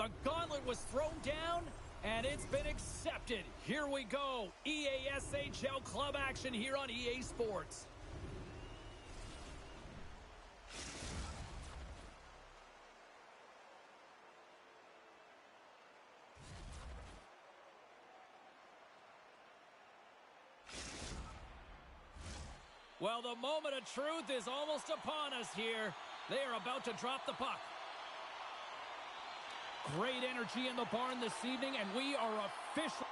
The gauntlet was thrown down, and it's been accepted. Here we go. EASHL club action here on EA Sports. Well, the moment of truth is almost upon us here. They are about to drop the puck. Great energy in the barn this evening, and we are officially...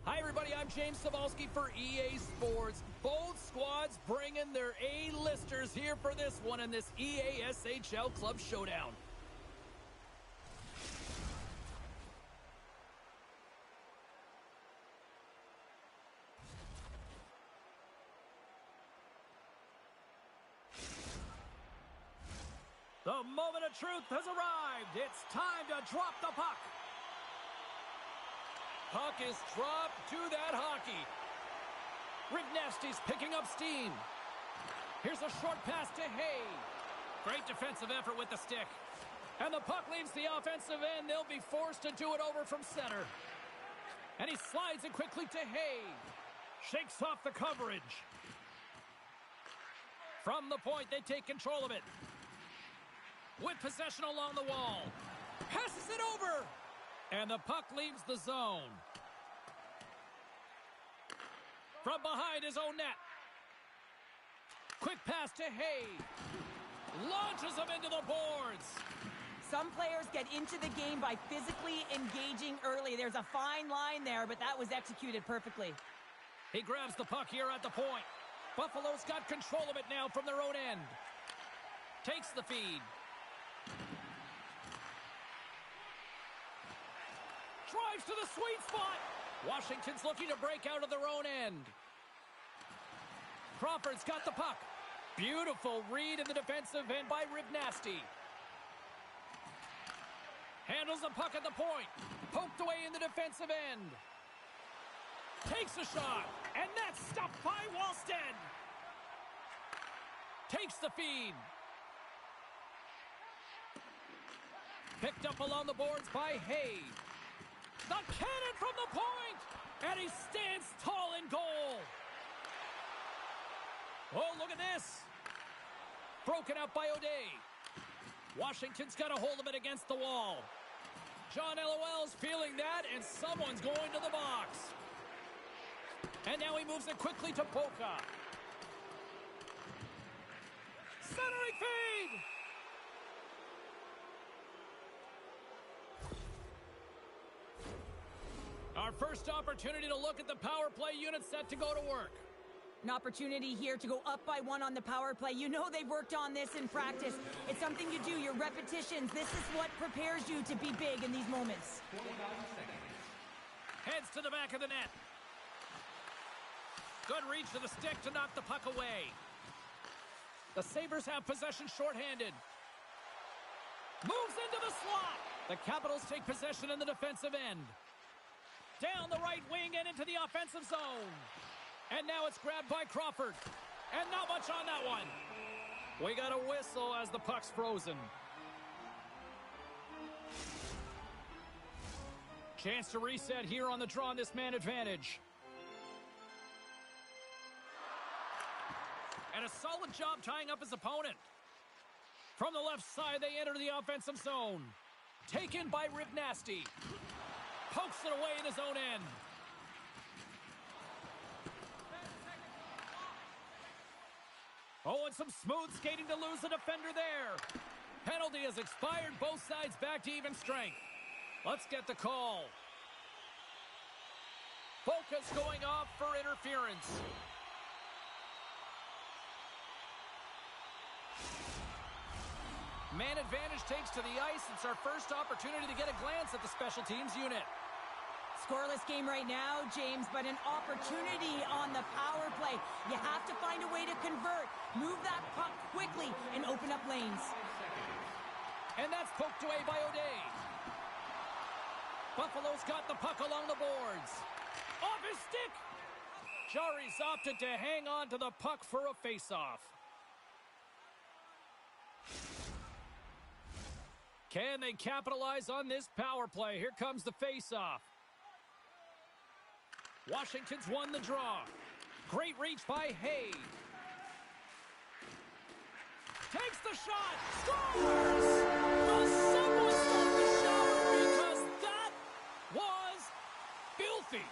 Hi, everybody. I'm James Cebulski for EA Sports. Both squads bringing their A-listers here for this one in this EASHL Club Showdown. The moment of truth has arrived. It's time to drop the puck. Puck is dropped to that hockey. Rick Nesty's picking up steam. Here's a short pass to Hay. Great defensive effort with the stick. And the puck leaves the offensive end. They'll be forced to do it over from center. And he slides it quickly to Hay. Shakes off the coverage. From the point, they take control of it. With possession along the wall. Passes it over. And the puck leaves the zone. From behind his own net. Quick pass to Hay. Launches him into the boards. Some players get into the game by physically engaging early. There's a fine line there, but that was executed perfectly. He grabs the puck here at the point. Buffalo's got control of it now from their own end. Takes the feed. Drives to the sweet spot. Washington's looking to break out of their own end. Crawford's got the puck. Beautiful read in the defensive end by Ribnasty. Handles the puck at the point. Poked away in the defensive end. Takes a shot. And that's stopped by Wallstead. Takes the feed. Picked up along the boards by Hay. The cannon from the point. And he stands tall in goal. Oh, look at this. Broken out by O'Day. Washington's got a hold of it against the wall. John LOL's feeling that, and someone's going to the box. And now he moves it quickly to Boca. Centering feed! Our first opportunity to look at the power play unit set to go to work. An opportunity here to go up by 1 on the power play. You know they've worked on this in practice. It's something you do, your repetitions. This is what prepares you to be big in these moments. Heads to the back of the net. Good reach to the stick to knock the puck away. The Sabres have possession shorthanded. Moves into the slot. The Capitals take possession in the defensive end. Down the right wing and into the offensive zone. And now it's grabbed by Crawford. And not much on that one. We got a whistle as the puck's frozen. Chance to reset here on the draw on this man advantage. And a solid job tying up his opponent. From the left side, they enter the offensive zone. Taken by Ribnasty. Pokes it away in his own end. Oh, and some smooth skating to lose the defender there. Penalty has expired. Both sides back to even strength. Let's get the call. Focus going off for interference. Man advantage takes to the ice. It's our first opportunity to get a glance at the special teams unit. Scoreless game right now, James, but an opportunity on the power play. You have to find a way to convert. Move that puck quickly and open up lanes. And that's poked away by O'Day. Buffalo's got the puck along the boards. Off his stick. Jari's opted to hang on to the puck for a face-off. Can they capitalize on this power play? Here comes the face-off. Washington's won the draw. Great reach by Hay. Takes the shot. Scores! Will someone stop the shower because that was filthy.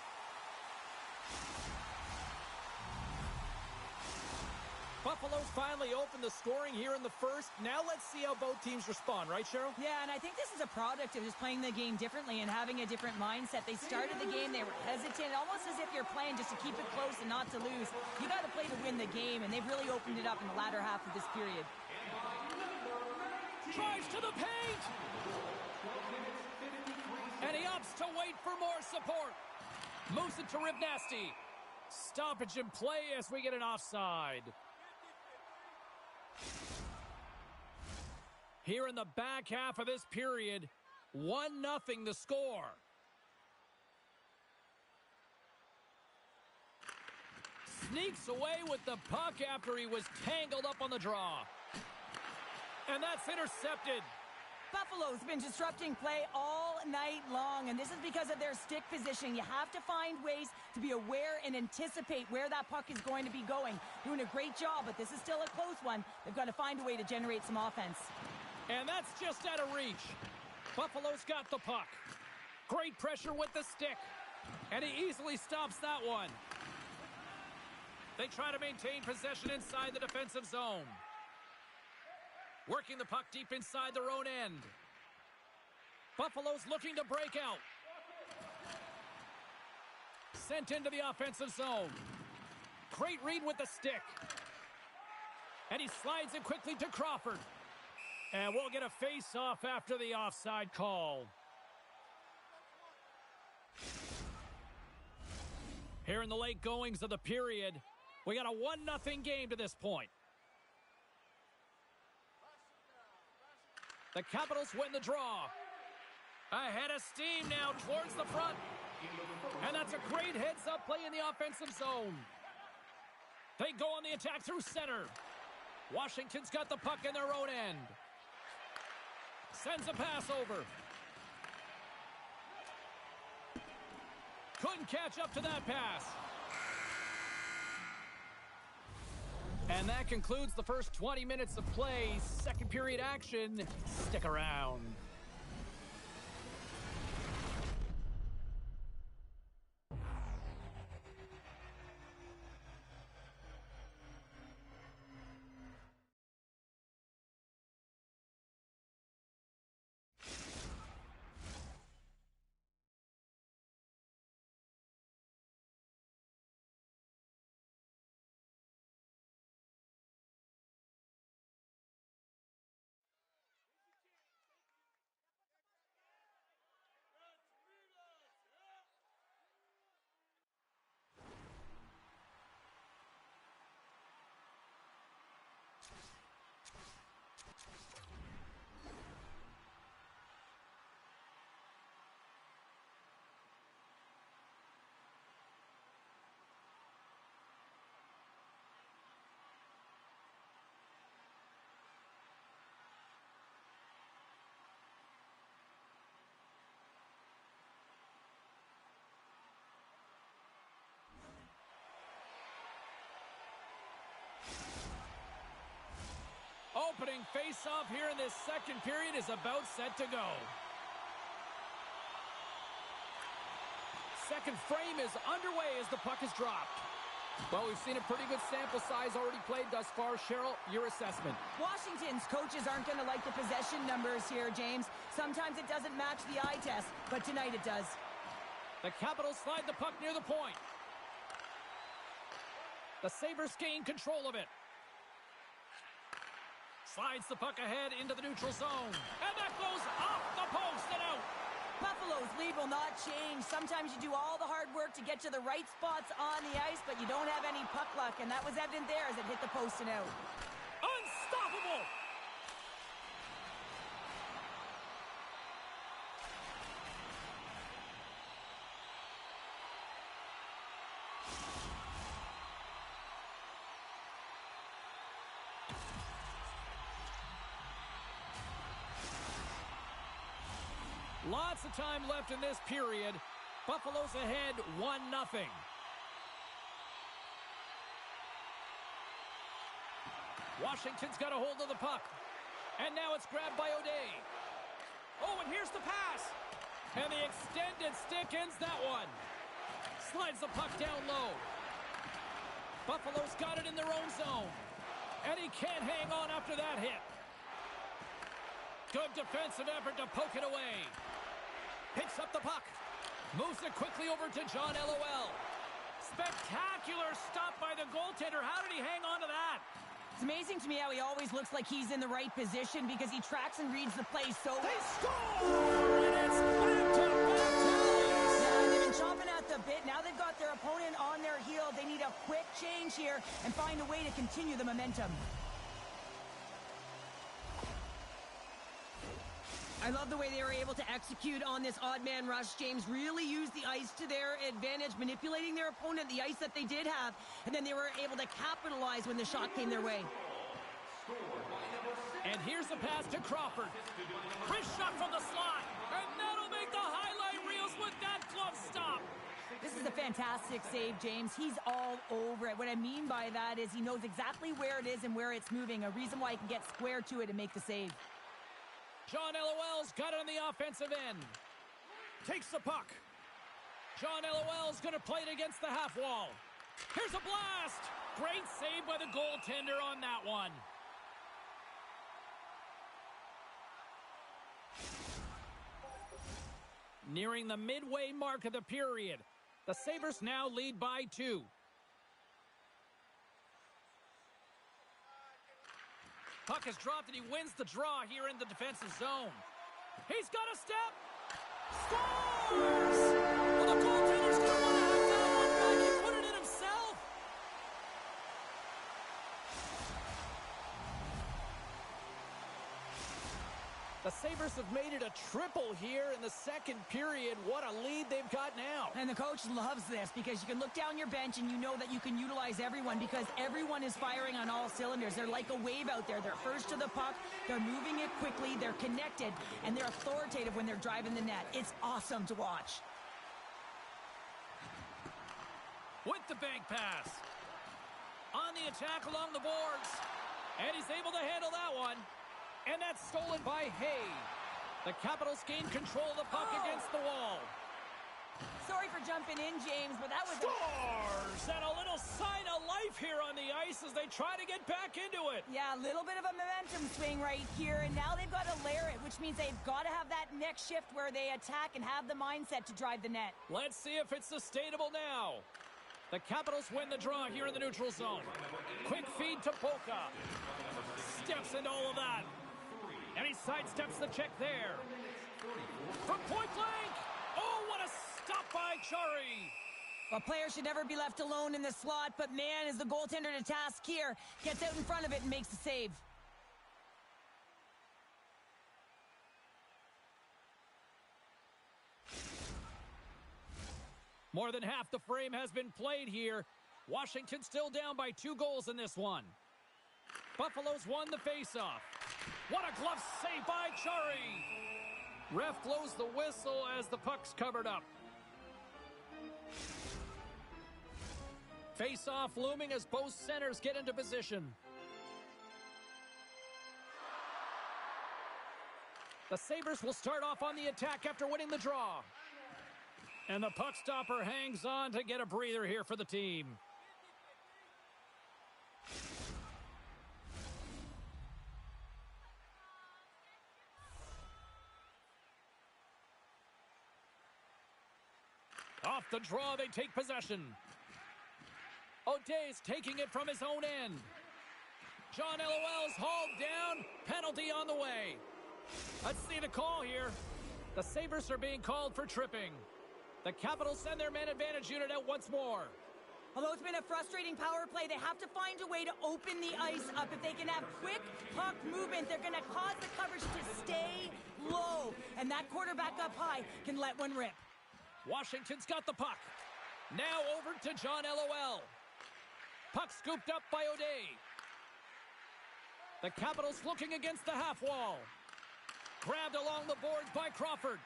Buffalo's finally opened the scoring here in the first. Now let's see how both teams respond, right, Cheryl? Yeah, and I think this is a product of just playing the game differently and having a different mindset. They started the game, they were hesitant, almost as if you're playing just to keep it close and not to lose. You got to play to win the game, and they've really opened it up in the latter half of this period. Drives to the paint! And he opts to wait for more support. Moves it to Ribnasty. Stoppage in play as we get an offside. Here in the back half of this period, 1-0 the score. Sneaks away with the puck after he was tangled up on the draw. And that's intercepted. Buffalo's been disrupting play all night long, and this is because of their stick position. You have to find ways to be aware and anticipate where that puck is going to be going. Doing a great job, but this is still a close one. They've got to find a way to generate some offense. And that's just out of reach. Buffalo's got the puck. Great pressure with the stick. And he easily stops that one. They try to maintain possession inside the defensive zone. Working the puck deep inside their own end. Buffalo's looking to break out. Sent into the offensive zone. Great read with the stick. And he slides it quickly to Crawford. And we'll get a face-off after the offside call. Here in the late goings of the period, we got a 1-0 game to this point. The Capitals win the draw. Ahead of steam now towards the front. And that's a great heads-up play in the offensive zone. They go on the attack through center. Washington's got the puck in their own end. Sends a pass over. Couldn't catch up to that pass. And that concludes the first 20 minutes of play. Second period action. Stick around. Opening face-off here in this second period is about set to go. Second frame is underway as the puck is dropped. Well, we've seen a pretty good sample size already played thus far. Cheryl, your assessment. Washington's coaches aren't going to like the possession numbers here, James. Sometimes it doesn't match the eye test, but tonight it does. The Capitals slide the puck near the point. The Sabres gain control of it. Slides the puck ahead into the neutral zone. And that goes off the post and out. Buffalo's lead will not change. Sometimes you do all the hard work to get to the right spots on the ice, but you don't have any puck luck, and that was evident there as it hit the post and out. Unstoppable! Lots of time left in this period. Buffalo's ahead 1-0. Washington's got a hold of the puck. And now it's grabbed by O'Day. Oh, and here's the pass. And the extended stick ends that one. Slides the puck down low. Buffalo's got it in their own zone. And he can't hang on after that hit. Good defensive effort to poke it away. Picks up the puck. Moves it quickly over to John LOL. Spectacular stop by the goaltender. How did he hang on to that? It's amazing to me how he always looks like he's in the right position because he tracks and reads the play so well. They score! And it's back-to-back tallies! Yeah, they've been chomping at the bit. Now they've got their opponent on their heel. They need a quick change here and find a way to continue the momentum. I love the way they were able to execute on this odd man rush. James really used the ice to their advantage, manipulating their opponent, the ice that they did have, and then they were able to capitalize when the shot came their way. And here's the pass to Crawford. Chris shot from the slot, and that'll make the highlight reels with that glove stop. This is a fantastic save, James. He's all over it. What I mean by that is he knows exactly where it is and where it's moving, a reason why he can get square to it and make the save. John LOL's got it on the offensive end. Takes the puck. John LOL's going to play it against the half wall. Here's a blast. Great save by the goaltender on that one. Nearing the midway mark of the period. The Sabres now lead by 2. Puck is dropped and he wins the draw here in the defensive zone. He's got a step. Scores! Well, the goaltender's going to want to have that one back. He put it in himself. The Sabres have made it a triple here in the second period. What a lead they've got now. And the coach loves this because you can look down your bench and you know that you can utilize everyone because everyone is firing on all cylinders. They're like a wave out there. They're first to the puck. They're moving it quickly. They're connected. And they're authoritative when they're driving the net. It's awesome to watch. With the bank pass. On the attack along the boards. And he's able to handle that one. And that's stolen by Hay. The Capitals gain control of the puck against the wall. Sorry for jumping in, James, but that was... Scores! And a little sign of life here on the ice as they try to get back into it. Yeah, a little bit of a momentum swing right here, and now they've got to layer it, which means they've got to have that next shift where they attack and have the mindset to drive the net. Let's see if it's sustainable now. The Capitals win the draw here in the neutral zone. Quick feed to Boca. Steps into all of that. And he sidesteps the check there. From point blank. Oh, what a stop by Chari. A player should never be left alone in the slot, but man, is the goaltender to task here. Gets out in front of it and makes the save. More than half the frame has been played here. Washington still down by 2 goals in this one. Buffalo's won the faceoff. What a glove save by Chari. Ref blows the whistle as the puck's covered up. Faceoff looming as both centers get into position. The Sabres will start off on the attack after winning the draw. And the puck stopper hangs on to get a breather here for the team. Off the draw, they take possession. O'Day's taking it from his own end. John LOL's hauled down. Penalty on the way. Let's see the call here. The Sabres are being called for tripping. The Capitals send their man advantage unit out once more. Although it's been a frustrating power play, they have to find a way to open the ice up. If they can have quick puck movement, they're going to cause the coverage to stay low. And that quarterback up high can let one rip. Washington's got the puck. Now over to John LOL. Puck scooped up by O'Day. The Capitals looking against the half wall. Grabbed along the boards by Crawford.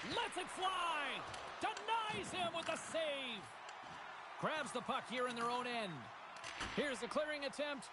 Lets it fly. Denies him with a save. Grabs the puck here in their own end. Here's the clearing attempt.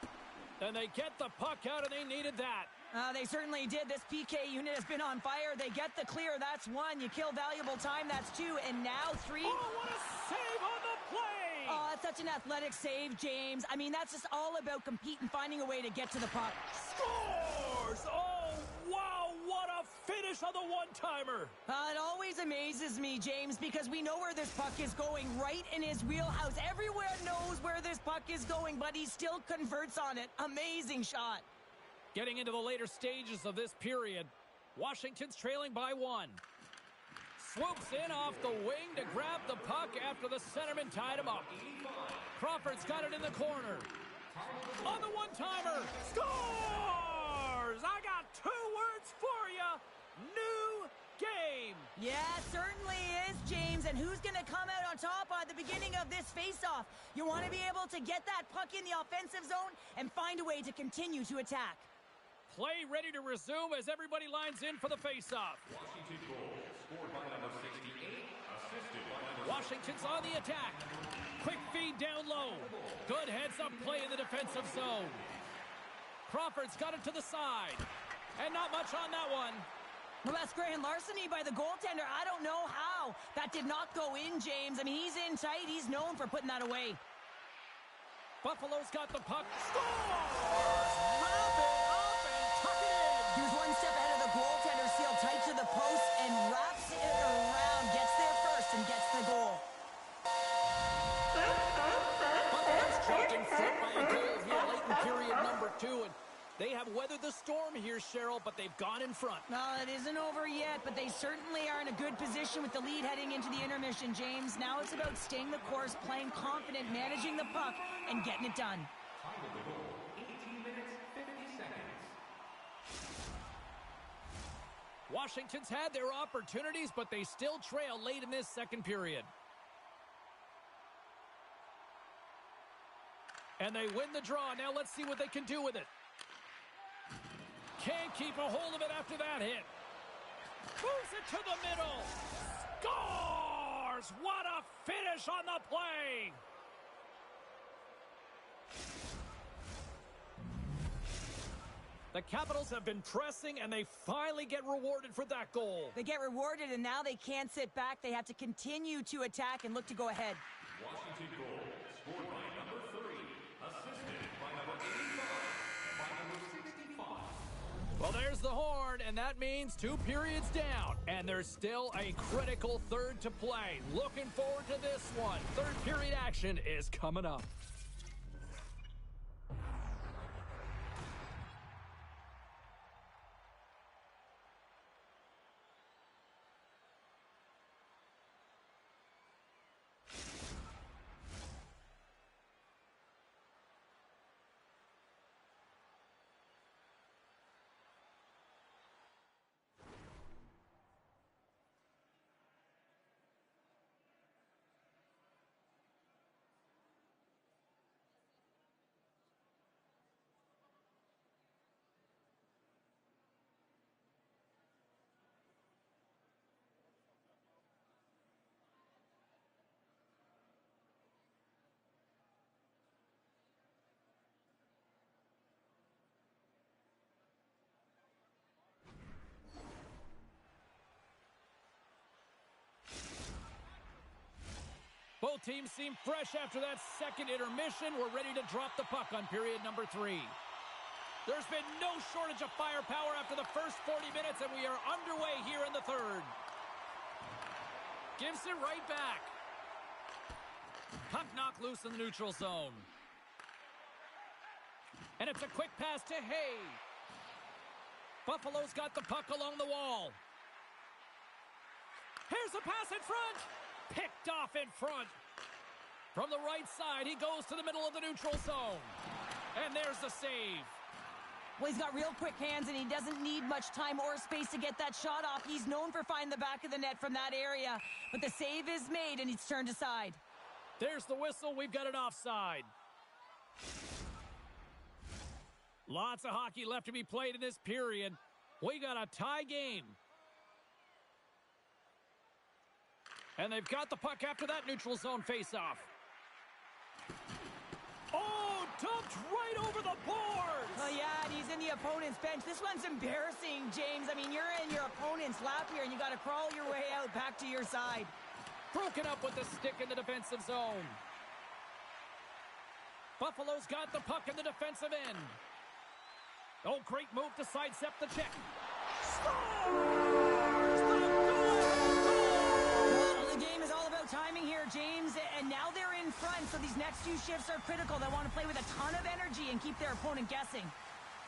And they get the puck out, and they needed that. They certainly did. This PK unit has been on fire. They get the clear. That's 1. You kill valuable time. That's 2. And now 3. Oh, what a save on the play. Oh, that's such an athletic save, James. I mean, that's just all about competing, finding a way to get to the puck. Scores! Oh, wow, what a finish on the one-timer. It always amazes me, James, because we know where this puck is going, right in his wheelhouse. Everywhere knows where this puck is going, but he still converts on it. Amazing shot. Getting into the later stages of this period, Washington's trailing by 1. Swoops in off the wing to grab the puck after the centerman tied him up. Crawford's got it in the corner. On the one-timer, scores! I got 2 words for you. New game. Yeah, certainly is, James. And who's going to come out on top at the beginning of this face-off? You want to be able to get that puck in the offensive zone and find a way to continue to attack. Play ready to resume as everybody lines in for the face-off. Washington goal, scored by number 68, assisted by number... Washington's on the attack. Quick feed down low. Good heads-up play in the defensive zone. Crawford's got it to the side. And not much on that one. Well, that's grand larceny by the goaltender. I don't know how. That did not go in, James. I mean, he's in tight. He's known for putting that away. Buffalo's got the puck. Scores! Wrap it up and tuck it in. He was 1 step ahead of the goaltender, sealed tight to the post, and wraps it around. Gets there first and gets the goal. Buffalo's chopped in front by a goal here late in period number 2, and they have weathered the storm here, Cheryl, but they've gone in front. No, it isn't over yet, but they certainly are in a good position with the lead heading into the intermission, James. Now it's about staying the course, playing confident, managing the puck, and getting it done. Time of the goal, 18 minutes, 50 seconds. Washington's had their opportunities, but they still trail late in this second period. And they win the draw. Now let's see what they can do with it. Can't keep a hold of it after that hit. Moves it to the middle. Scores! What a finish on the play! The Capitals have been pressing, and they finally get rewarded for that goal. They get rewarded, and now they can't sit back. They have to continue to attack and look to go ahead. Washington goal, scored by number 3, assisted by number 85, and by number 65. Well, there's the horn, and that means 2 periods down. And there's still a critical third to play. Looking forward to this one. Third period action is coming up. Both teams seem fresh after that second intermission. We're ready to drop the puck on period number 3. There's been no shortage of firepower after the first 40 minutes, and we are underway here in the third. Gives it right back. Puck knocked loose in the neutral zone. And it's a quick pass to Hay. Buffalo's got the puck along the wall. Here's a pass in front. Picked off in front. From the right side, he goes to the middle of the neutral zone. And there's the save. Well, he's got real quick hands, and he doesn't need much time or space to get that shot off. He's known for finding the back of the net from that area. But the save is made, and he's turned aside. There's the whistle. We've got an offside. Lots of hockey left to be played in this period. We got a tie game. And they've got the puck after that neutral zone faceoff. Oh, dumped right over the boards! Well, yeah, and he's in the opponent's bench. This one's embarrassing, James. I mean, you're in your opponent's lap here, and you got to crawl your way out back to your side. Broken up with the stick in the defensive zone. Buffalo's got the puck in the defensive end. Oh, great move to sidestep the check. Scores! The game is all about timing here, James, and now they're in front, so these next few shifts are critical. They want to play with a ton of energy and keep their opponent guessing.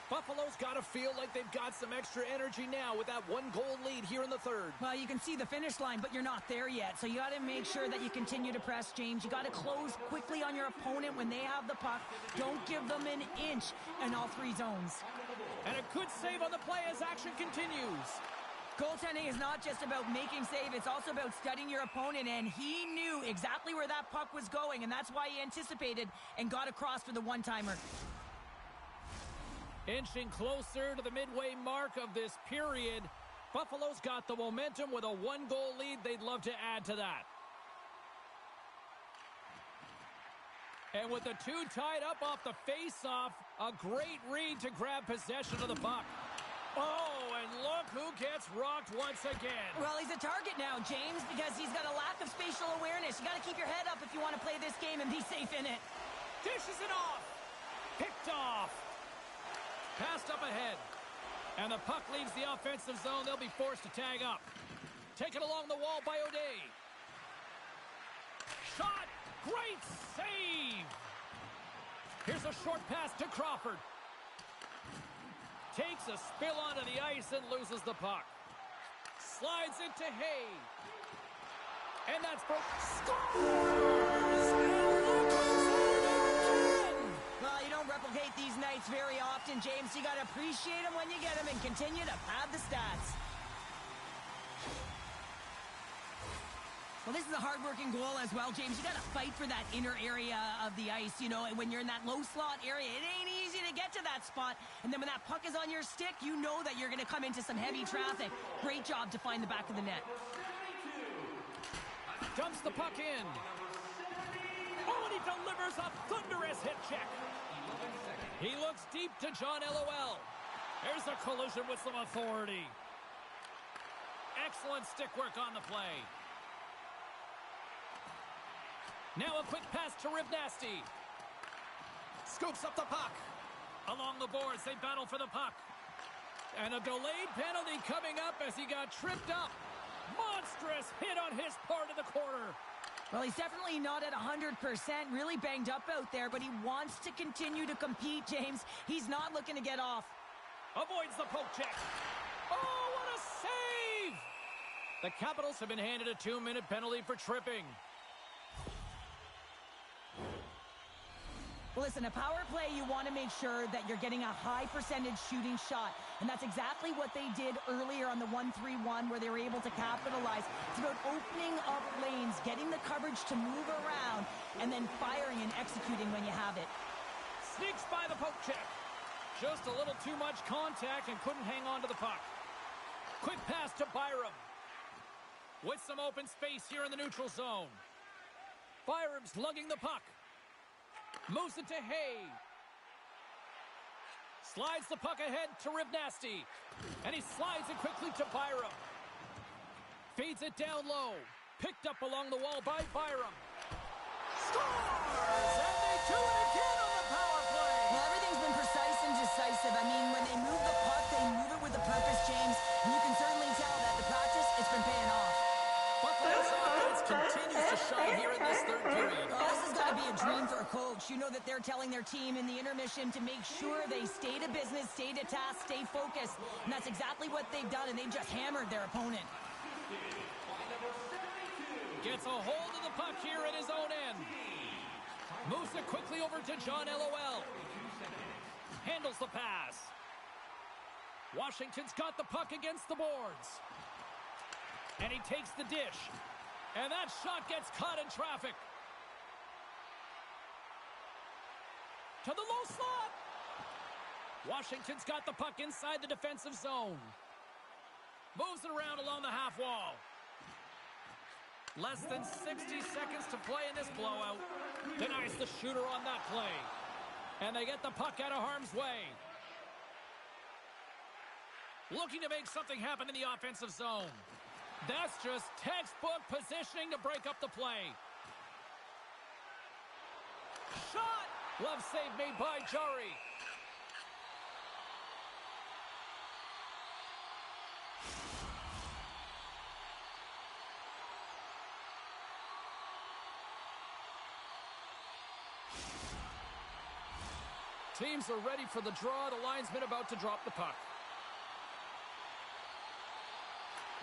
Buffalo's got to feel like they've got some extra energy now with that 1-goal lead here in the third. Well, you can see the finish line, but you're not there yet, so you got to make sure that you continue to press, James. You got to close quickly on your opponent when they have the puck. Don't give them an inch in all 3 zones. And a good save on the play as action continues. Goaltending is not just about making save, it's also about studying your opponent, and he knew exactly where that puck was going, and that's why he anticipated and got across for the one-timer. Inching closer to the midway mark of this period, Buffalo's got the momentum with a 1-goal lead. They'd love to add to that. And with the 2 tied up off the face-off, a great read to grab possession of the puck. Oh, and look who gets rocked once again. Well, he's a target now, James, because he's got a lack of spatial awareness. You got to keep your head up if you want to play this game and be safe in it. Dishes it off. Picked off. Passed up ahead. And the puck leaves the offensive zone. They'll be forced to tag up. Taken along the wall by O'Day. Shot. Great save. Here's a short pass to Crawford. Takes a spill onto the ice and loses the puck. Slides it to Hay. And that's broke. Scores! Well, you don't replicate these nights very often, James. You got to appreciate them when you get them and continue to pad the stats. Well, this is a hard-working goal as well, James. You got to fight for that inner area of the ice, you know, and when you're in that low slot area, it ain't easy to get to that spot. And then when that puck is on your stick, you know that you're going to come into some heavy traffic. Great job to find the back of the net. Dumps the puck in. Oh, and he delivers a thunderous hit check. He looks deep to John LOL. There's a collision with some authority. Excellent stick work on the play. Now a quick pass to Rivnasty. Scoops up the puck. Along the boards, they battle for the puck. And a delayed penalty coming up as he got tripped up. Monstrous hit on his part of the corner. Well, he's definitely not at 100%, really banged up out there, but he wants to continue to compete, James. He's not looking to get off. Avoids the poke check. Oh, what a save! The Capitals have been handed a 2-minute penalty for tripping. Well, listen, a power play, you want to make sure that you're getting a high percentage shooting shot. And that's exactly what they did earlier on the 1-3-1 where they were able to capitalize. It's about opening up lanes, getting the coverage to move around, and then firing and executing when you have it. Sneaks by the poke check. Just a little too much contact and couldn't hang on to the puck. Quick pass to Byram. With some open space here in the neutral zone. Byram's lugging the puck. Moves it to Hay. Slides the puck ahead to Rivnasty. And he slides it quickly to Byram. Feeds it down low. Picked up along the wall by Byram. Scores! And they do it again on the power play. Well, everything's been precise and decisive. I mean, when they move the puck, they move it with a purpose, James. And you can certainly tell that the practice, it's been paying off. Buffalo's offense continues to shine here in this third period. Oh, this has got to be a dream for a coach. You know that they're telling their team in the intermission to make sure they stay to business, stay to task, stay focused. And that's exactly what they've done, and they've just hammered their opponent. Gets a hold of the puck here at his own end. Moves it quickly over to John LOL. Handles the pass. Washington's got the puck against the boards. And he takes the dish. And that shot gets caught in traffic. To the low slot. Washington's got the puck inside the defensive zone. Moves it around along the half wall. Less than 60 seconds to play in this blowout. Denies the shooter on that play. And they get the puck out of harm's way. Looking to make something happen in the offensive zone. That's just textbook positioning to break up the play. Shot! Glove save made by Jari. Teams are ready for the draw. The linesman about to drop the puck.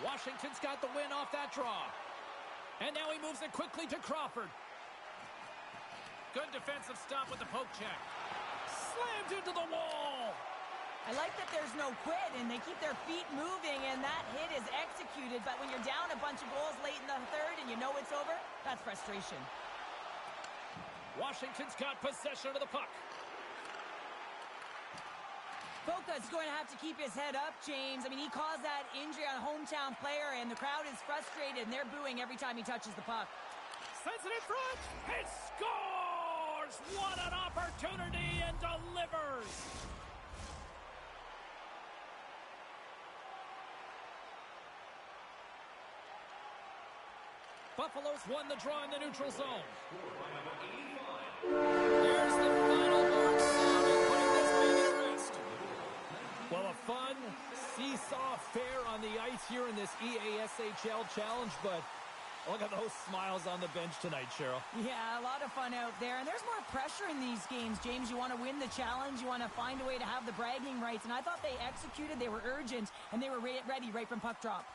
Washington's got the win off that draw. And now he moves it quickly to Crawford. Good defensive stop with the poke check. Slammed into the wall. I like that there's no quit, and they keep their feet moving, and that hit is executed. But when you're down a bunch of goals late in the third and you know it's over, that's frustration. Washington's got possession of the puck. Boca's going to have to keep his head up, James. I mean, he caused that injury on a hometown player, and the crowd is frustrated, and they're booing every time he touches the puck. Sends it in front. It scores! What an opportunity, and delivers! Buffalo's won the draw in the neutral zone. There's the final mark sounding, putting this game to rest. Well, a fun seesaw affair on the ice here in this EASHL challenge, but look at those smiles on the bench tonight, Cheryl. Yeah, a lot of fun out there, and there's more pressure in these games, James. You want to win the challenge, you want to find a way to have the bragging rights, and I thought they executed, they were urgent, and they were ready right from puck drop.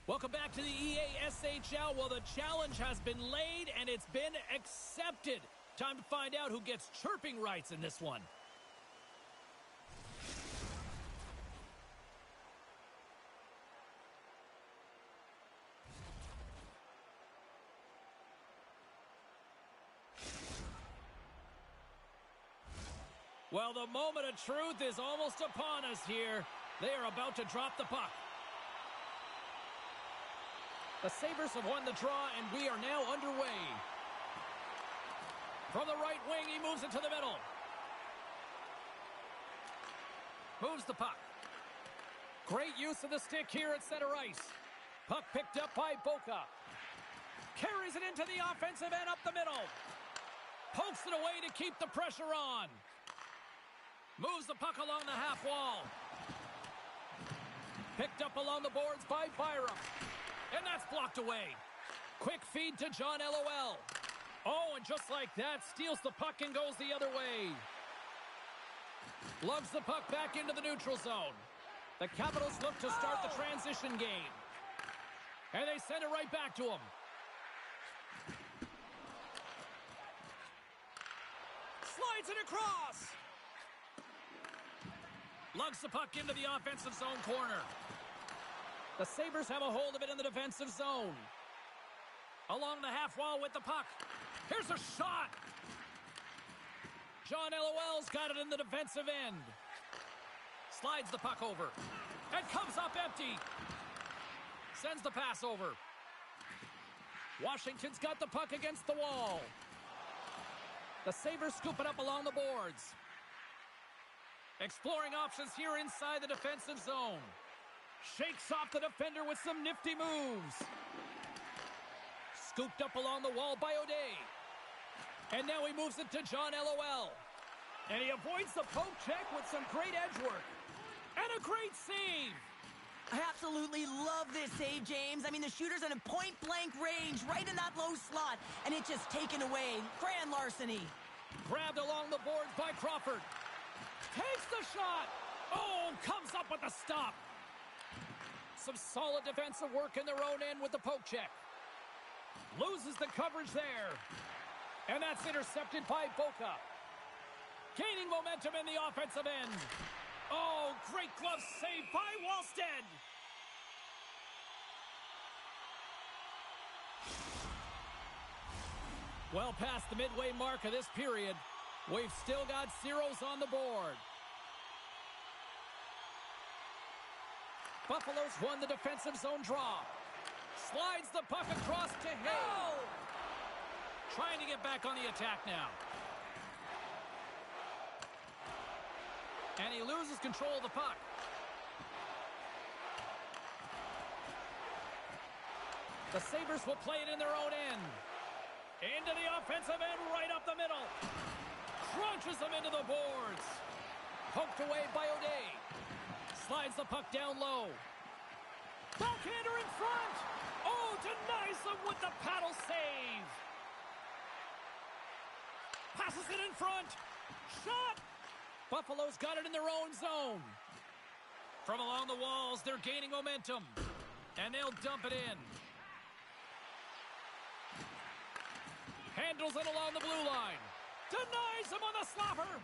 Welcome back to the EASHL. Well, the challenge has been laid and it's been accepted. Time to find out who gets chirping rights in this one. Well, the moment of truth is almost upon us here. They are about to drop the puck. The Sabres have won the draw, and we are now underway. From the right wing, he moves it to the middle. Moves the puck. Great use of the stick here at center ice. Puck picked up by Boca. Carries it into the offensive end up the middle. Pokes it away to keep the pressure on. Moves the puck along the half wall. Picked up along the boards by Byram. And that's blocked away. Quick feed to John LOL. Oh, and just like that, steals the puck and goes the other way. Lugs the puck back into the neutral zone. The Capitals look to start the transition game. And they send it right back to him. Slides it across. Lugs the puck into the offensive zone corner. The Sabres have a hold of it in the defensive zone. Along the half wall with the puck. Here's a shot. John LOL's got it in the defensive end. Slides the puck over. And comes up empty. Sends the pass over. Washington's got the puck against the wall. The Sabres scoop it up along the boards. Exploring options here inside the defensive zone. Shakes off the defender with some nifty moves. Scooped up along the wall by O'Day. And now he moves it to John LOL. And he avoids the poke check with some great edge work. And a great save. I absolutely love this save, James. I mean, the shooter's in a point-blank range right in that low slot. And it's just taken away. Grand larceny. Grabbed along the boards by Crawford. Takes the shot. Oh, comes up with the stop. Some solid defensive work in their own end with the poke check. Loses the coverage there. And that's intercepted by Boca. Gaining momentum in the offensive end. Oh, great glove save by Wallstead. Well past the midway mark of this period, we've still got zeros on the board. Buffalo's won the defensive zone draw. Slides the puck across to Hay. Oh! Trying to get back on the attack now. And he loses control of the puck. The Sabres will play it in their own end. Into the offensive end, right up the middle. Crunches them into the boards. Poked away by O'Day. Slides the puck down low. Backhander in front. Oh, denies them with the paddle save. Passes it in front. Shot. Buffalo's got it in their own zone. From along the walls, they're gaining momentum. And they'll dump it in. Handles it along the blue line. Denies him on the slapper.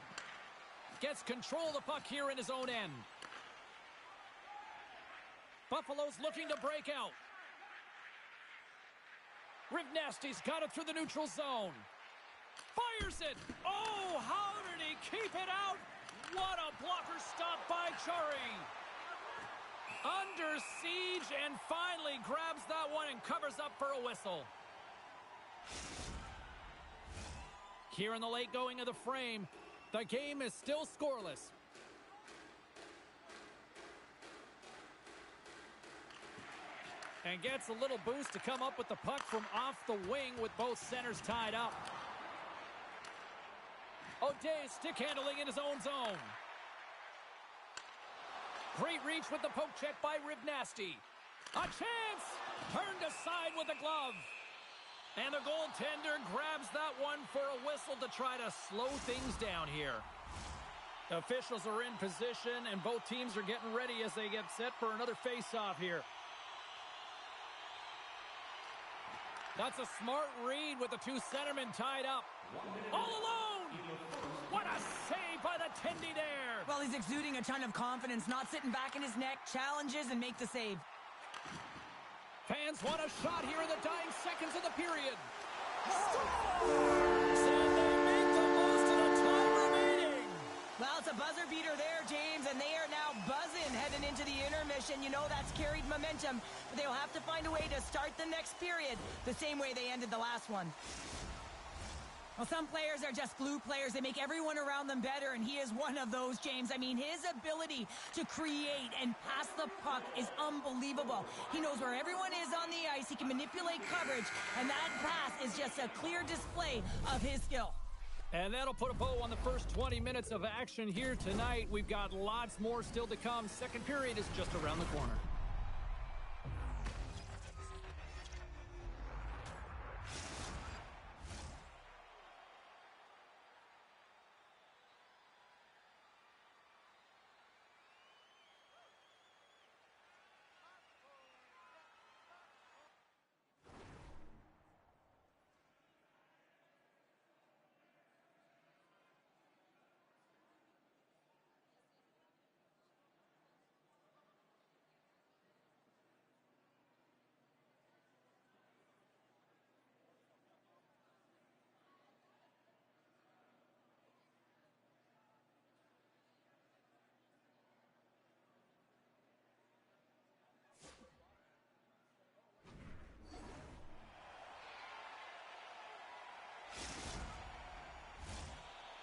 Gets control of the puck here in his own end. Buffalo's looking to break out. Rivnasty's got it through the neutral zone. Fires it. Oh, how did he keep it out? What a blocker stop by Chari. Under siege and finally grabs that one and covers up for a whistle. Here in the late going of the frame, the game is still scoreless. And gets a little boost to come up with the puck from off the wing with both centers tied up. O'Day stick handling in his own zone. Great reach with the poke check by Rivnasty. A chance! Turned aside with a glove. And the goaltender grabs that one for a whistle to try to slow things down here. Officials are in position, and both teams are getting ready as they get set for another face-off here. That's a smart read with the two centermen tied up. All alone! What a save by the Tindy there! Well, he's exuding a ton of confidence, not sitting back in his neck, challenges and make the save. Fans want a shot here in the dying seconds of the period. And they make the most of the time remaining. Well, it's a buzzer beater there, James, and they are now buzzing heading into the intermission. You know that's carried momentum, but they'll have to find a way to start the next period the same way they ended the last one. Well, some players are just glue players. They make everyone around them better, and he is one of those, James. I mean, his ability to create and pass the puck is unbelievable. He knows where everyone is on the ice. He can manipulate coverage, and that pass is just a clear display of his skill. And that'll put a bow on the first 20 minutes of action here tonight. We've got lots more still to come. Second period is just around the corner.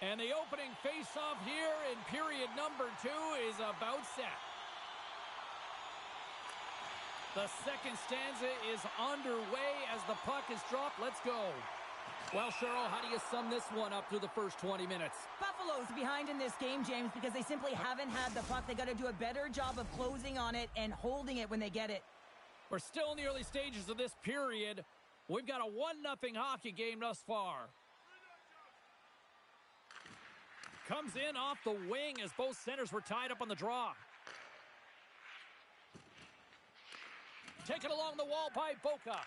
And the opening face-off here in period number 2 is about set. The second stanza is underway as the puck is dropped. Let's go. Well, Cheryl, how do you sum this one up through the first 20 minutes? Buffalo's behind in this game, James, because they simply haven't had the puck. They got to do a better job of closing on it and holding it when they get it. We're still in the early stages of this period. We've got a 1-0 hockey game thus far. Comes in off the wing as both centers were tied up on the draw. Taken along the wall by Boca.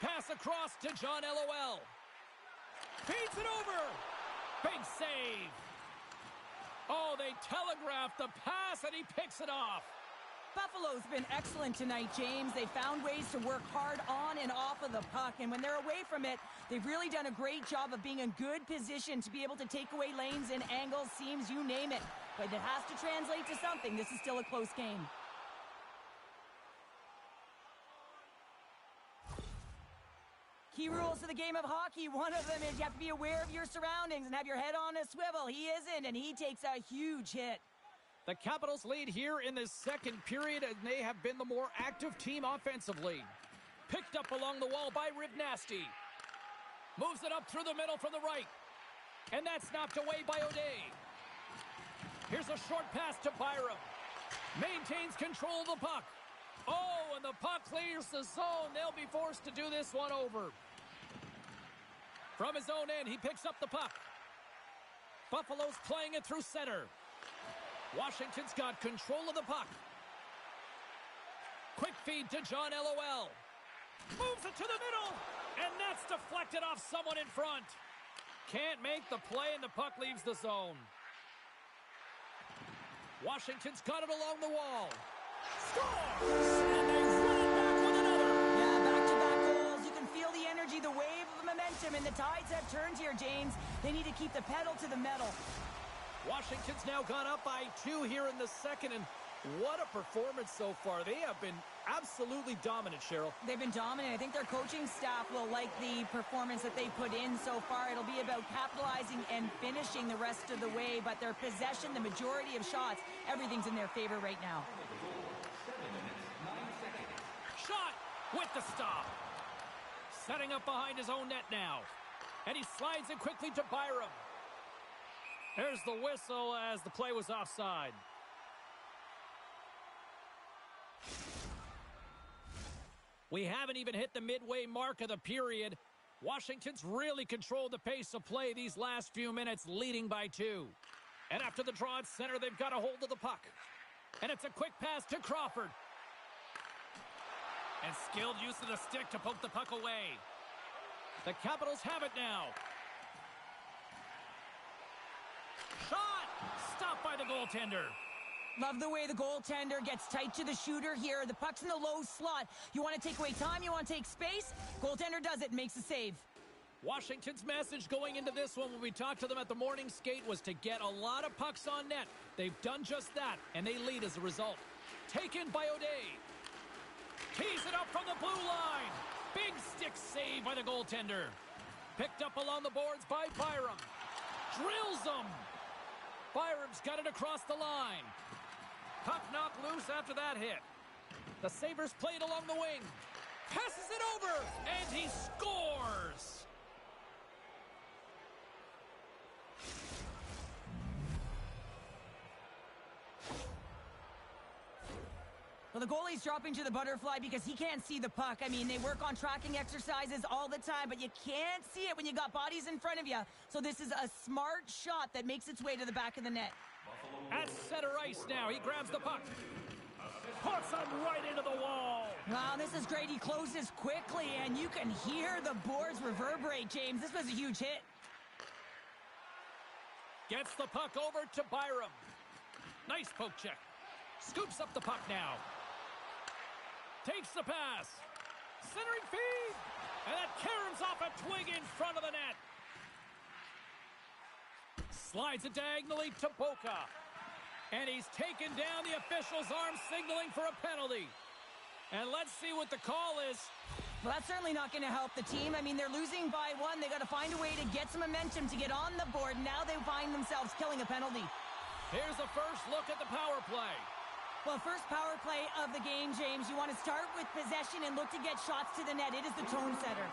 Pass across to John LOL. Feeds it over. Big save. Oh, they telegraphed the pass and he picks it off. Buffalo's been excellent tonight, James. They found ways to work hard on and off of the puck, and when they're away from it, they've really done a great job of being in good position to be able to take away lanes and angles, seams, you name it. But it has to translate to something. This is still a close game. Key rules to the game of hockey. One of them is you have to be aware of your surroundings and have your head on a swivel. He isn't, and he takes a huge hit. The Capitals lead here in this second period, and they have been the more active team offensively. Picked up along the wall by Rivnasty. Moves it up through the middle from the right. And that's knocked away by O'Day. Here's a short pass to Byram. Maintains control of the puck. Oh, and the puck clears the zone. They'll be forced to do this one over. From his own end, he picks up the puck. Buffalo's playing it through center. Washington's got control of the puck. Quick feed to John LOL. Moves it to the middle. And that's deflected off someone in front. Can't make the play and the puck leaves the zone. Washington's got it along the wall. Scores! And they roll back with another. Yeah, back-to-back goals. You can feel the energy, the wave of momentum, and the tides have turned here, James. They need to keep the pedal to the metal. Washington's now gone up by 2 here in the second, and what a performance so far. They have been absolutely dominant, Cheryl. They've been dominant. I think their coaching staff will like the performance that they put in so far. It'll be about capitalizing and finishing the rest of the way, but their possession, the majority of shots, everything's in their favor right now. Shot with the stop. Setting up behind his own net now. And he slides it quickly to Byram. There's the whistle as the play was offside. We haven't even hit the midway mark of the period. Washington's really controlled the pace of play these last few minutes, leading by 2. And after the draw at center, they've got a hold of the puck. And it's a quick pass to Crawford. And skilled use of the stick to poke the puck away. The Capitals have it now. Shot! Stopped by the goaltender. Love the way the goaltender gets tight to the shooter here. The puck's in the low slot. You want to take away time, you want to take space. Goaltender does it and makes a save. Washington's message going into this one when we talked to them at the morning skate was to get a lot of pucks on net. They've done just that, and they lead as a result. Taken by O'Day. Tees it up from the blue line. Big stick save by the goaltender. Picked up along the boards by Byram. Drills them. Byram's got it across the line. Puck knocked loose after that hit. The Sabres played along the wing. Passes it over, and he scores! Well, the goalie's dropping to the butterfly because he can't see the puck. I mean, they work on tracking exercises all the time, but you can't see it when you got bodies in front of you. So this is a smart shot that makes its way to the back of the net. At center ice now, he grabs the puck. Puts him right into the wall. Wow, this is great. He closes quickly, and you can hear the boards reverberate, James. This was a huge hit. Gets the puck over to Byram. Nice poke check. Scoops up the puck now. Takes the pass. Centering feed. And that caroms off a twig in front of the net. Slides it diagonally to Boca. And he's taken down. The official's arm signaling for a penalty. And let's see what the call is. Well, that's certainly not going to help the team. I mean, they're losing by one. They got to find a way to get some momentum to get on the board. Now they find themselves killing a penalty. Here's the first look at the power play. Well, first power play of the game, James. You want to start with possession and look to get shots to the net. It is the tone setter.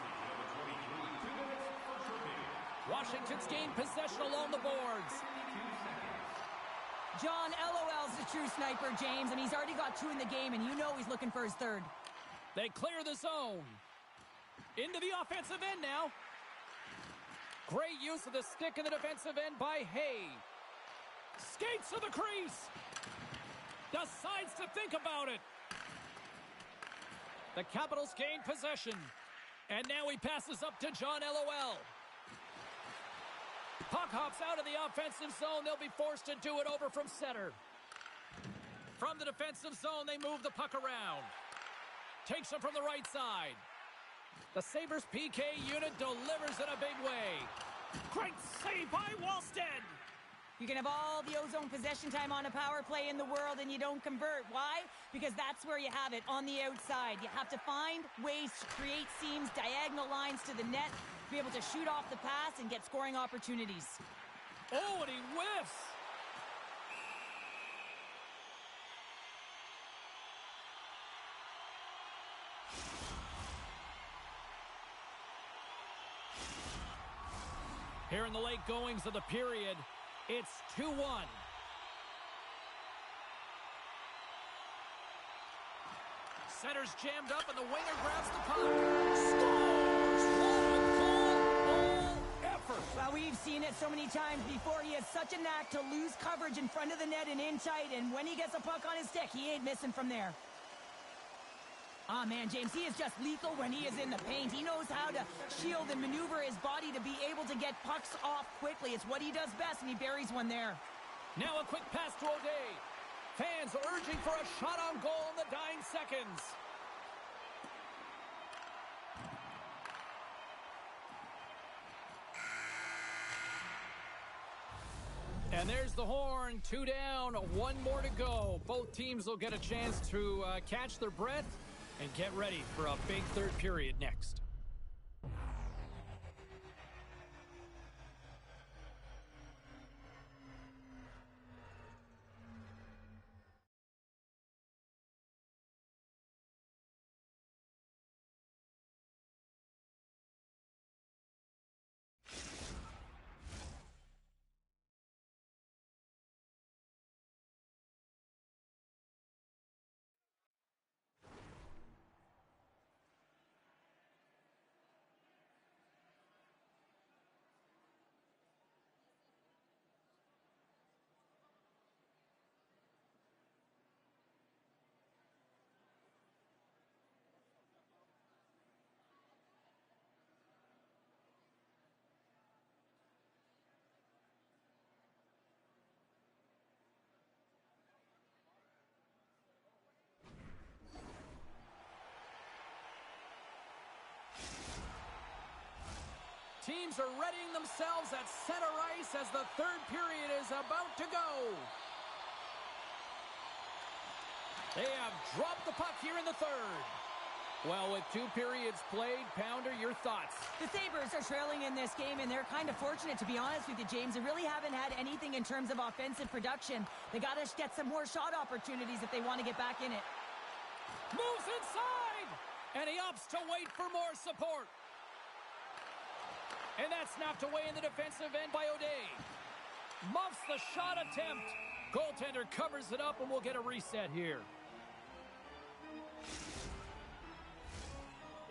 Washington's gained possession along the boards. John LOL's the true sniper, James, and he's already got 2 in the game, and you know he's looking for his third. They clear the zone. Into the offensive end now. Great use of the stick in the defensive end by Hay. Skates to the crease. Decides to think about it. The Capitals gain possession. And now he passes up to John LOL. Puck hops out of the offensive zone. They'll be forced to do it over from center. From the defensive zone, they move the puck around. Takes it from the right side. The Sabres PK unit delivers in a big way. Great save by Wallstead. You can have all the ozone possession time on a power play in the world and you don't convert. Why? Because that's where you have it, on the outside. You have to find ways to create seams, diagonal lines to the net, be able to shoot off the pass and get scoring opportunities. Oh, and he whiffs. Here in the late goings of the period, it's 2-1. Center's jammed up, and the winger grabs the puck. Scores! What a goal! All effort! Well, we've seen it so many times before. He has such a knack to lose coverage in front of the net and in tight, and when he gets a puck on his stick, he ain't missing from there. Ah, man, James, he is just lethal when he is in the paint. He knows how to shield and maneuver his body to be able to get pucks off quickly. It's what he does best, and he buries one there. Now a quick pass to O'Day. Fans urging for a shot on goal in the dying seconds. And there's the horn. 2 down, 1 more to go. Both teams will get a chance to catch their breath and get ready for a big third period next. teams are readying themselves at center ice as the third period is about to go. They have dropped the puck here in the third. Well, with 2 periods played, Pounder, your thoughts? The Sabres are trailing in this game, and they're kind of fortunate, to be honest with you, James. They really haven't had anything in terms of offensive production. They got to get some more shot opportunities if they want to get back in it. Moves inside, and he opts to wait for more support. And that's snapped away in the defensive end by O'Day. Muffs the shot attempt. Goaltender covers it up, and we'll get a reset here.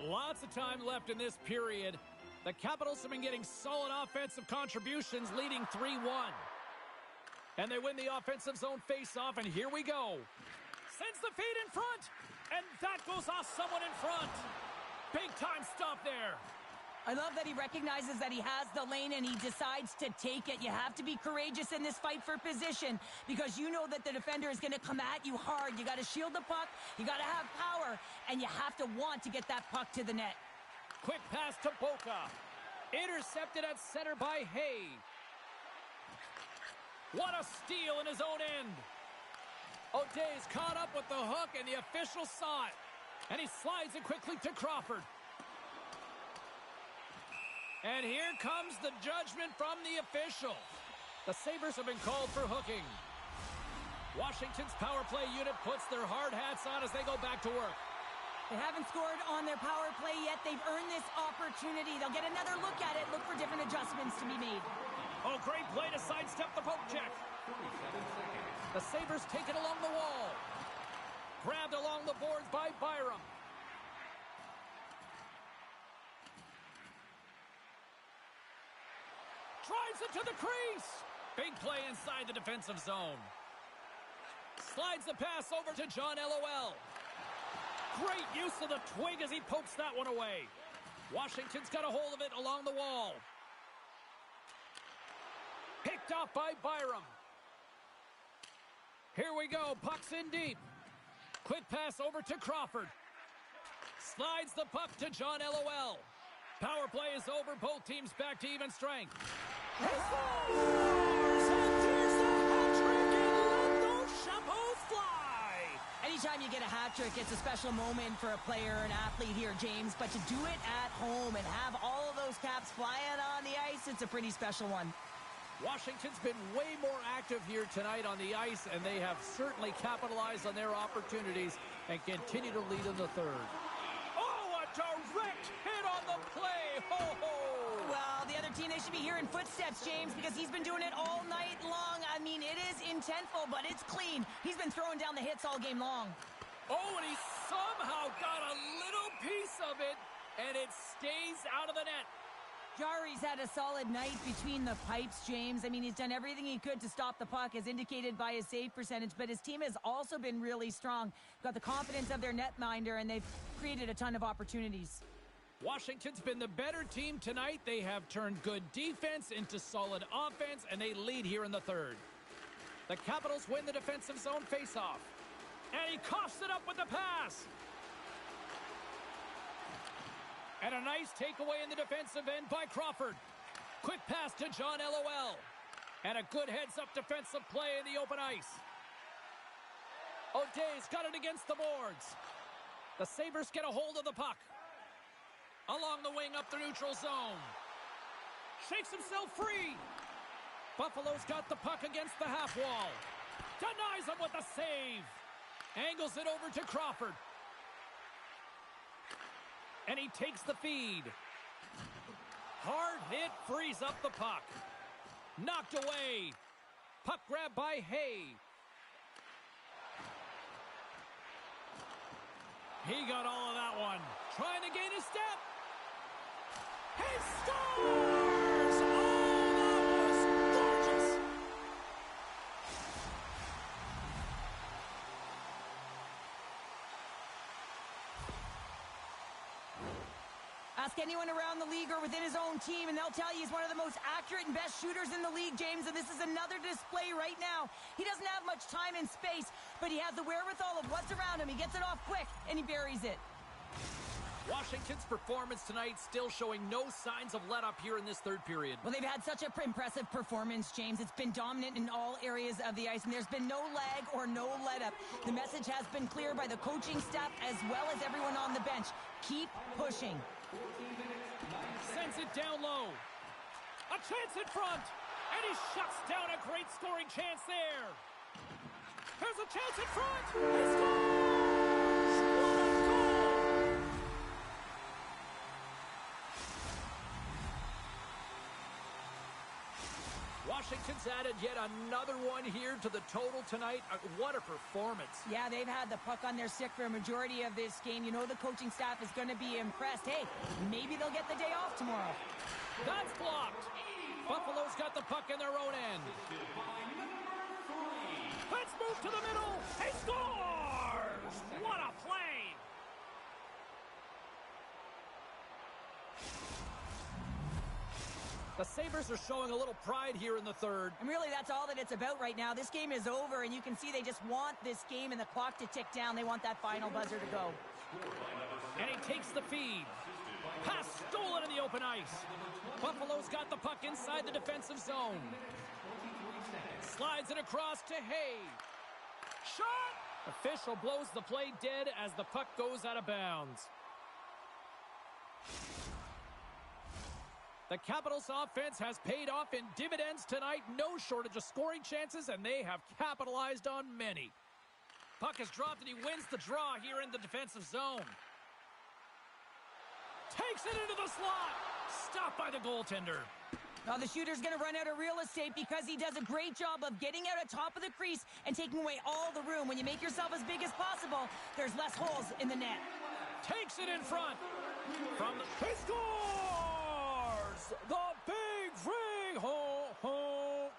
Lots of time left in this period. The Capitals have been getting solid offensive contributions, leading 3-1. And they win the offensive zone face-off, and here we go. Sends the feed in front, and that goes off someone in front. Big-time stop there. I love that he recognizes that he has the lane and he decides to take it. You have to be courageous in this fight for position because you know that the defender is going to come at you hard. You got to shield the puck, you got to have power, and you have to want to get that puck to the net. Quick pass to Boca. Intercepted at center by Hay. What a steal in his own end. O'Day's caught up with the hook, and the official saw it. And he slides it quickly to Crawford. And here comes the judgment from the official. The Sabres have been called for hooking. Washington's power play unit puts their hard hats on as they go back to work. They haven't scored on their power play yet. They've earned this opportunity. They'll get another look at it, look for different adjustments to be made. Oh, great play to sidestep the poke check. The Sabres take it along the wall. Grabbed along the boards by Byram. Drives it to the crease. Big play inside the defensive zone. Slides the pass over to John LOL. Great use of the twig as he pokes that one away. Washington's got a hold of it along the wall. Picked off by Byram. Here we go. Puck's in deep. Quick pass over to Crawford. Slides the puck to John LOL. Power play is over. Both teams back to even strength. He scores! And there's the hat-trick, and let those chapeaux fly! Anytime you get a hat trick, it's a special moment for a player, an athlete here, James. But to do it at home and have all of those caps flying on the ice, it's a pretty special one. Washington's been way more active here tonight on the ice, and they have certainly capitalized on their opportunities and continue to lead in the third. Oh, a direct hit on the play! Ho-ho! Well, the other team, they should be hearing footsteps, James, because he's been doing it all night long. I mean, it is intentful, but it's clean. He's been throwing down the hits all game long. Oh, and he somehow got a little piece of it, and it stays out of the net. Jari's had a solid night between the pipes, James. I mean, he's done everything he could to stop the puck, as indicated by his save percentage, but his team has also been really strong. Got the confidence of their netminder, and they've created a ton of opportunities. Washington's been the better team tonight. They have turned good defense into solid offense, and they lead here in the third. The Capitals win the defensive zone faceoff. And he coughs it up with the pass. And a nice takeaway in the defensive end by Crawford. Quick pass to John LOL. And a good heads-up defensive play in the open ice. O'Day's got it against the boards. The Sabres get a hold of the puck. Along the wing up the neutral zone. Shakes himself free. Buffalo's got the puck against the half wall. Denies him with a save. Angles it over to Crawford. And he takes the feed. Hard hit, frees up the puck. Knocked away. Puck grab by Hay. He got all of that one. Trying to gain a step. He scores! Oh, that was gorgeous! Ask anyone around the league or within his own team, and they'll tell you he's one of the most accurate and best shooters in the league, James, and this is another display right now. He doesn't have much time and space, but he has the wherewithal of what's around him. He gets it off quick, and he buries it. Washington's performance tonight still showing no signs of let-up here in this third period. Well, they've had such an impressive performance, James. It's been dominant in all areas of the ice, and there's been no lag or no let-up. The message has been clear by the coaching staff as well as everyone on the bench. Keep pushing. Sends it down low. A chance in front. And he shuts down a great scoring chance there. There's a chance in front. He scores! What a goal! Washington's added yet another one here to the total tonight. What a performance. Yeah, they've had the puck on their stick for a majority of this game. You know the coaching staff is going to be impressed. Hey, maybe they'll get the day off tomorrow. That's blocked. Buffalo's got the puck in their own end. Let's move to the middle. He scores! What a play! The Sabres are showing a little pride here in the third. And really, that's all that it's about right now. This game is over, and you can see they just want this game and the clock to tick down. They want that final buzzer to go. And he takes the feed. Pass stolen in the open ice. Buffalo's got the puck inside the defensive zone. Slides it across to Hay. Shot! Official blows the play dead as the puck goes out of bounds. The Capitals offense has paid off in dividends tonight. No shortage of scoring chances, and they have capitalized on many. Puck is dropped, and he wins the draw here in the defensive zone. Takes it into the slot. Stopped by the goaltender. Now the shooter's going to run out of real estate because he does a great job of getting out at top of the crease and taking away all the room. When you make yourself as big as possible, there's less holes in the net. Takes it in front. From the... He scores! The big ring! Ho, ho!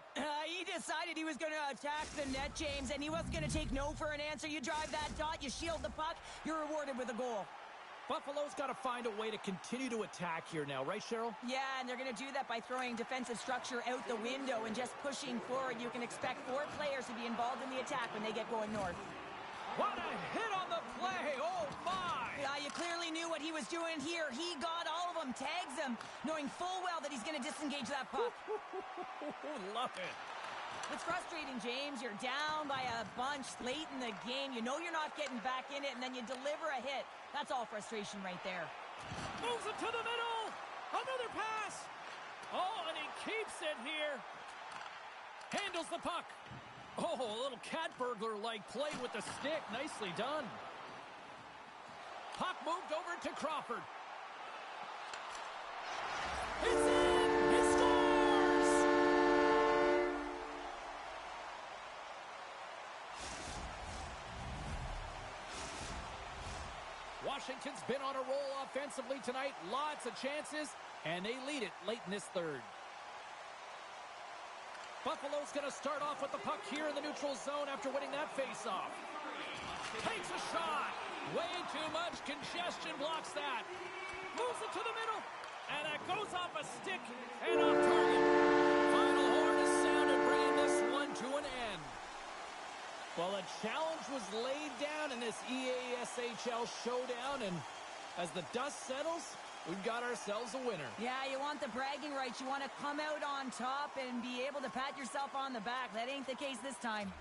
He decided he was going to attack the net, James, and he wasn't going to take no for an answer. You drive that dot, you shield the puck, you're rewarded with a goal. Buffalo's got to find a way to continue to attack here now, right, Cheryl? Yeah, and they're going to do that by throwing defensive structure out the window and just pushing forward. You can expect 4 players to be involved in the attack when they get going north. What a hit on the play! Oh, my! Yeah, you clearly knew what he was doing here. He got all of them, tags them, knowing full well that he's going to disengage that puck. Love it. It's frustrating, James. You're down by a bunch late in the game. You know you're not getting back in it, and then you deliver a hit. That's all frustration right there. Moves it to the middle. Another pass. Oh, and he keeps it here. Handles the puck. Oh, a little cat burglar-like play with the stick. Nicely done. Puck moved over to Crawford. It's in! He scores! Washington's been on a roll offensively tonight. Lots of chances, and they lead it late in this third. Buffalo's going to start off with the puck here in the neutral zone after winning that faceoff. Takes a shot. Way too much congestion blocks that. Moves it to the middle. And that goes off a stick and off target. Final horn is sounded, bringing this one to an end. Well, a challenge was laid down in this EASHL showdown, and as the dust settles, we've got ourselves a winner. Yeah, you want the bragging rights. You want to come out on top and be able to pat yourself on the back. That ain't the case this time.